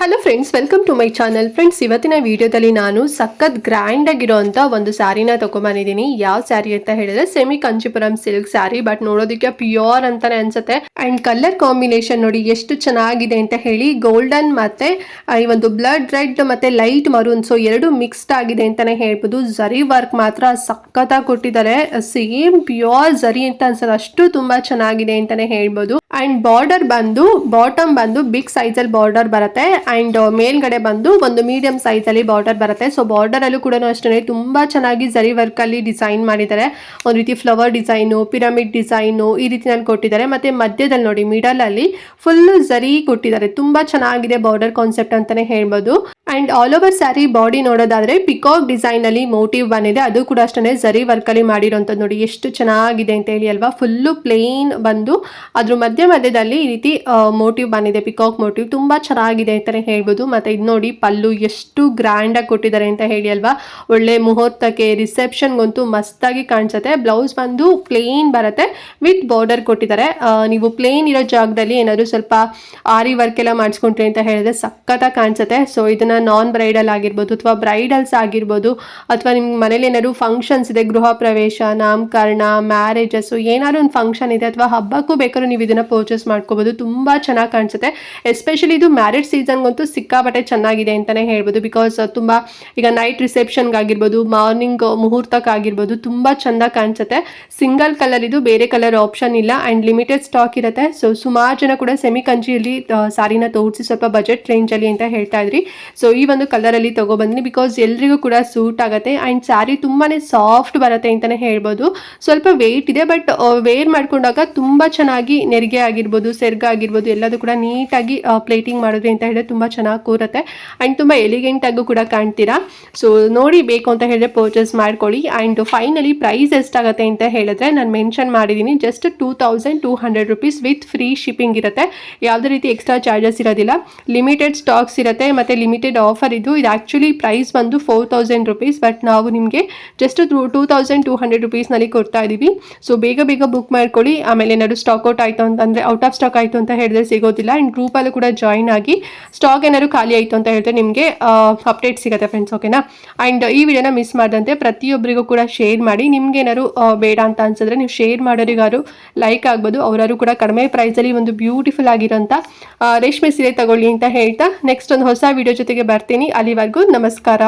Hello friends, welcome to my channel. Friends, ಇವತ್ತಿನ ವಿಡಿಯೋದಲ್ಲಿ ನಾನು ಸಖತ್ ಗ್ರ್ಯಾಂಡ್ ಆಗಿರೋಂಥ ಒಂದು ಸ್ಯಾರಿನ ತಗೊಂಡ್ಬಂದಿದ್ದೀನಿ. ಯಾವ ಸ್ಯಾರಿ ಅಂತ ಹೇಳಿದ್ರೆ semi Kanchipuram silk sari. But ನೋಡೋದಕ್ಕೆ ಪ್ಯೂರ್ ಅಂತಾನೆ ಅನ್ಸುತ್ತೆ. ಅಂಡ್ ಕಲರ್ ಕಾಂಬಿನೇಷನ್ ನೋಡಿ ಎಷ್ಟು ಚೆನ್ನಾಗಿದೆ ಅಂತ ಹೇಳಿ. ಗೋಲ್ಡನ್ ಮತ್ತೆ ಈ ಒಂದು ಬ್ಲಡ್ ರೆಡ್ ಮತ್ತೆ ಲೈಟ್ ಮರೂನ್, ಸೊ ಎರಡು ಮಿಕ್ಸ್ಡ್ ಆಗಿದೆ ಅಂತಾನೆ ಹೇಳ್ಬೋದು. ಜರಿ ವರ್ಕ್ ಮಾತ್ರ ಸಖತ್ತಾಗಿ ಕೊಟ್ಟಿದ್ದಾರೆ. ಸೇಮ್ ಪ್ಯೂರ್ ಜರಿ ಅಂತ ಅನ್ಸೋದು, ಅಷ್ಟು ತುಂಬಾ ಚೆನ್ನಾಗಿದೆ ಅಂತಾನೆ ಹೇಳ್ಬೋದು. ಅಂಡ್ ಬಾರ್ಡರ್ ಬಂದು ಬಾಟಮ್ ಬಂದು ಬಿಗ್ ಸೈಜ್ ಅಲ್ಲಿ ಬಾರ್ಡರ್ ಬರುತ್ತೆ. ಅಂಡ್ ಮೇಲ್ಗಡೆ ಬಂದು ಒಂದು ಮೀಡಿಯಂ ಸೈಜ್ ಅಲ್ಲಿ ಬಾರ್ಡರ್ ಬರುತ್ತೆ. ಸೊ ಬಾರ್ಡರ್ ಅಲ್ಲೂ ಕೂಡ ಅಷ್ಟೇ ತುಂಬಾ ಚೆನ್ನಾಗಿ ಜರಿ ವರ್ಕ್ ಅಲ್ಲಿ ಡಿಸೈನ್ ಮಾಡಿದ್ದಾರೆ. ಒಂದು ರೀತಿ ಫ್ಲವರ್ ಡಿಸೈನು, ಪಿರಮಿಡ್ ಡಿಸೈನು ಈ ರೀತಿನಲ್ಲಿ ಕೊಟ್ಟಿದ್ದಾರೆ. ಮತ್ತೆ ಮಧ್ಯದಲ್ಲಿ ನೋಡಿ ಮಿಡಲ್ ಅಲ್ಲಿ ಫುಲ್ ಜರಿ ಕೊಟ್ಟಿದ್ದಾರೆ. ತುಂಬಾ ಚೆನ್ನಾಗಿದೆ ಬಾರ್ಡರ್ ಕಾನ್ಸೆಪ್ಟ್ ಅಂತಾನೆ ಹೇಳ್ಬೋದು. And all over sari body ನೋಡೋದಾದ್ರೆ ಪಿಕಾಕ್ ಡಿಸೈನ್ ಅಲ್ಲಿ ಮೋಟಿವ್ ಬಂದಿದೆ. ಅದು ಕೂಡ ಅಷ್ಟೇ ಜರಿ ವರ್ಕ್ ಅಲ್ಲಿ ಮಾಡಿರೋಂಥದ್ದು. ನೋಡಿ ಎಷ್ಟು ಚೆನ್ನಾಗಿದೆ ಅಂತ ಹೇಳಿ ಅಲ್ವಾ. ಫುಲ್ಲು ಪ್ಲೇನ್ ಬಂದು ಅದ್ರ ಮಧ್ಯದಲ್ಲಿ ಈ ರೀತಿ ಮೋಟಿವ್ ಬಂದಿದೆ, ಪಿಕಾಕ್ ಮೋಟಿವ್. ತುಂಬಾ ಚೆನ್ನಾಗಿದೆ ಅಂತಾನೆ ಹೇಳ್ಬೋದು. ಮತ್ತೆ ಇದು ನೋಡಿ ಪಲ್ಲು ಎಷ್ಟು ಗ್ರ್ಯಾಂಡ್ ಆಗಿ ಕೊಟ್ಟಿದ್ದಾರೆ ಅಂತ ಹೇಳಿ ಅಲ್ವಾ. ಒಳ್ಳೆ ಮುಹೂರ್ತಕ್ಕೆ, ರಿಸೆಪ್ಷನ್ಗಂತೂ ಮಸ್ತಾಗಿ ಕಾಣಿಸುತ್ತೆ. ಬ್ಲೌಸ್ ಬಂದು ಪ್ಲೇನ್ ಬರುತ್ತೆ ವಿತ್ ಬಾರ್ಡರ್ ಕೊಟ್ಟಿದ್ದಾರೆ. ನೀವು ಪ್ಲೇನ್ ಇರೋ ಜಾಗದಲ್ಲಿ ಏನಾದ್ರು ಸ್ವಲ್ಪ ಆರಿ ವರ್ಕ್ ಎಲ್ಲ ಮಾಡಿಸ್ಕೊಂಡ್ರಿ ಅಂತ ಹೇಳಿದ್ರೆ ಸಖತ್ತಾಗಿ ಕಾಣಿಸುತ್ತೆ. ಸೊ ಇದನ್ನ ನಾನ್ ಬ್ರೈಡಲ್ ಆಗಿರ್ಬೋದು ಅಥವಾ ಬ್ರೈಡಲ್ಸ್ ಆಗಿರ್ಬೋದು, ಅಥವಾ ನಿಮ್ಮ ಮನೇಲಿ ಏನಾದ್ರು ಫಂಕ್ಷನ್ಸ್ ಇದೆ, ಗೃಹ ಪ್ರವೇಶ, ನಾಮಕರಣ, ಮ್ಯಾರೇಜಸ್, ಏನಾದ್ರು ಒಂದು ಫಂಕ್ಷನ್ ಇದೆ ಅಥವಾ ಹಬ್ಬಕ್ಕೂ ಬೇಕಾದ್ರೂ ನೀವು ಇದನ್ನ ಪರ್ಚೇಸ್ ಮಾಡ್ಕೋಬಹುದು. ತುಂಬಾ ಚೆನ್ನಾಗಿ ಕಾಣಿಸುತ್ತೆ. ಎಸ್ಪೆಷಲಿ ಇದು ಮ್ಯಾರೇಜ್ ಸೀಸನ್ಗಂತೂ ಸಿಕ್ಕಾಪಟ್ಟೆ ಚೆನ್ನಾಗಿದೆ ಅಂತಾನೆ ಹೇಳ್ಬೋದು. ಬಿಕಾಸ್ ತುಂಬಾ ಈಗ ನೈಟ್ ರಿಸೆಪ್ಷನ್ಗೆ ಆಗಿರ್ಬೋದು, ಮಾರ್ನಿಂಗ್ ಮುಹೂರ್ತಕ್ಕೆ ಆಗಿರ್ಬೋದು ತುಂಬಾ ಚಂದ ಕಾಣಿಸುತ್ತೆ. ಸಿಂಗಲ್ ಕಲರ್ ಇದು, ಬೇರೆ ಕಲರ್ ಆಪ್ಷನ್ ಇಲ್ಲ. ಅಂಡ್ ಲಿಮಿಟೆಡ್ ಸ್ಟಾಕ್ ಇರುತ್ತೆ. ಸೊ ಸುಮಾರು ಜನ ಕೂಡ ಸೆಮಿ ಕಂಚಿಯಲ್ಲಿ ಸಾರಿನ ತೋರಿಸಿ ಸ್ವಲ್ಪ ಬಜೆಟ್ ರೇಂಜ್ ಅಲ್ಲಿ ಅಂತ ಹೇಳ್ತಾ ಇದ್ರಿ. ಸೊ ಈ ಒಂದು ಕಲರ್ ಅಲ್ಲಿ ತಗೊಬಂದಿನಿ ಬಿಕಾಸ್ ಎಲ್ರಿಗೂ ಕೂಡ ಸೂಟ್ ಆಗುತ್ತೆ. ಅಂಡ್ ಸ್ಯಾರಿ ತುಂಬಾನೇ ಸಾಫ್ಟ್ ಬರುತ್ತೆ ಅಂತಾನೆ ಹೇಳ್ಬೋದು. ಸ್ವಲ್ಪ ವೆಯ್ಟ್ ಇದೆ, ಬಟ್ ವೇರ್ ಮಾಡ್ಕೊಂಡಾಗ ತುಂಬಾ ಚೆನ್ನಾಗಿ ನೆರಿಗೆ ಆಗಿರ್ಬೋದು, ಸೆರ್ಗ ಆಗಿರ್ಬೋದು ಎಲ್ಲದೂ ಕೂಡ ನೀಟಾಗಿ ಪ್ಲೇಟಿಂಗ್ ಮಾಡಿದ್ರಿ ಅಂತ ಹೇಳಿದ್ರೆ ತುಂಬಾ ಚೆನ್ನಾಗಿ ಕೂರುತ್ತೆ. ಅಂಡ್ ತುಂಬಾ ಎಲಿಗೆಂಟ್ ಆಗು ಕೂಡ ಕಾಣ್ತೀರಾ. ಸೊ ನೋಡಿ ಬೇಕು ಅಂತ ಹೇಳಿದ್ರೆ ಪರ್ಚೇಸ್ ಮಾಡ್ಕೊಳ್ಳಿ. ಅಂಡ್ ಫೈನಲಿ ಪ್ರೈಸ್ ಎಷ್ಟಾಗುತ್ತೆ ಅಂತ ಹೇಳಿದ್ರೆ ನಾನು ಮೆನ್ಷನ್ ಮಾಡಿದ್ದೀನಿ. Just 2200 rupees with free shipping ಇರುತ್ತೆ. ಯಾವುದೇ ರೀತಿ ಎಕ್ಸ್ಟ್ರಾ ಚಾರ್ಜಸ್ ಇರೋದಿಲ್ಲ. ಲಿಮಿಟೆಡ್ ಸ್ಟಾಕ್ಸ್ ಇರುತ್ತೆ ಮತ್ತೆ ಲಿಮಿಟೆಡ್ ಆಫರ್ ಇದು ಆಕ್ಚುಲಿ ಪ್ರೈಸ್ ಬಂದು 4000 rupees, ಬಟ್ ನಾವು ನಿಮಗೆ ಜಸ್ಟ್ 2200 rupees ನಲ್ಲಿ ಕೊಡ್ತಾ ಇದೀವಿ. ಸೊ ಬೇಗ ಬುಕ್ ಮಾಡ್ಕೊಳ್ಳಿ. ಆಮೇಲೆ ಏನಾದ್ರು ಸ್ಟಾಕ್ ಔಟ್ ಆಯ್ತು ಅಂತಂದ್ರೆ, ಔಟ್ ಆಫ್ ಸ್ಟಾಕ್ ಆಯ್ತು ಅಂತ ಹೇಳಿದ್ರೆ ಸಿಗೋದಿಲ್ಲ. ಅಂಡ್ ಗ್ರೂಪ್ ಅಲ್ಲೂ ಕೂಡ ಜಾಯಿನ್ ಆಗಿ ಸ್ಟಾಕ್ ಏನಾದ್ರು ಖಾಲಿ ಆಯ್ತು ಅಂತ ಹೇಳಿದ್ರೆ ನಿಮಗೆ ಅಪ್ಡೇಟ್ ಸಿಗುತ್ತೆ ಫ್ರೆಂಡ್ಸ್, ಓಕೆನಾ. ಅಂಡ್ ಈ ವಿಡಿಯೋನ ಮಿಸ್ ಮಾಡದಂತೆ ಪ್ರತಿಯೊಬ್ಬರಿಗೂ ಕೂಡ ಶೇರ್ ಮಾಡಿ. ನಿಮ್ಗೆ ಏನಾದ್ರು ಬೇಡ ಅಂತ ಅನ್ಸಿದ್ರೆ ನೀವು ಶೇರ್ ಮಾಡೋರಿಗಾರು ಲೈಕ್ ಆಗ್ಬೋದು. ಅವರಾರು ಕೂಡ ಕಡಿಮೆ ಪ್ರೈಸ್ ಅಲ್ಲಿ ಒಂದು ಬ್ಯೂಟಿಫುಲ್ ಆಗಿರೋಂಥ ರೇಷ್ಮೆ ಸೀರೆ ತಗೊಳ್ಳಿ ಅಂತ ಹೇಳ್ತಾ ನೆಕ್ಸ್ಟ್ ಒಂದು ಹೊಸ ವಿಡಿಯೋ ಜೊತೆಗೆ ಬರ್ತೀನಿ. ಅಲ್ಲಿವರೆಗೂ ನಮಸ್ಕಾರ.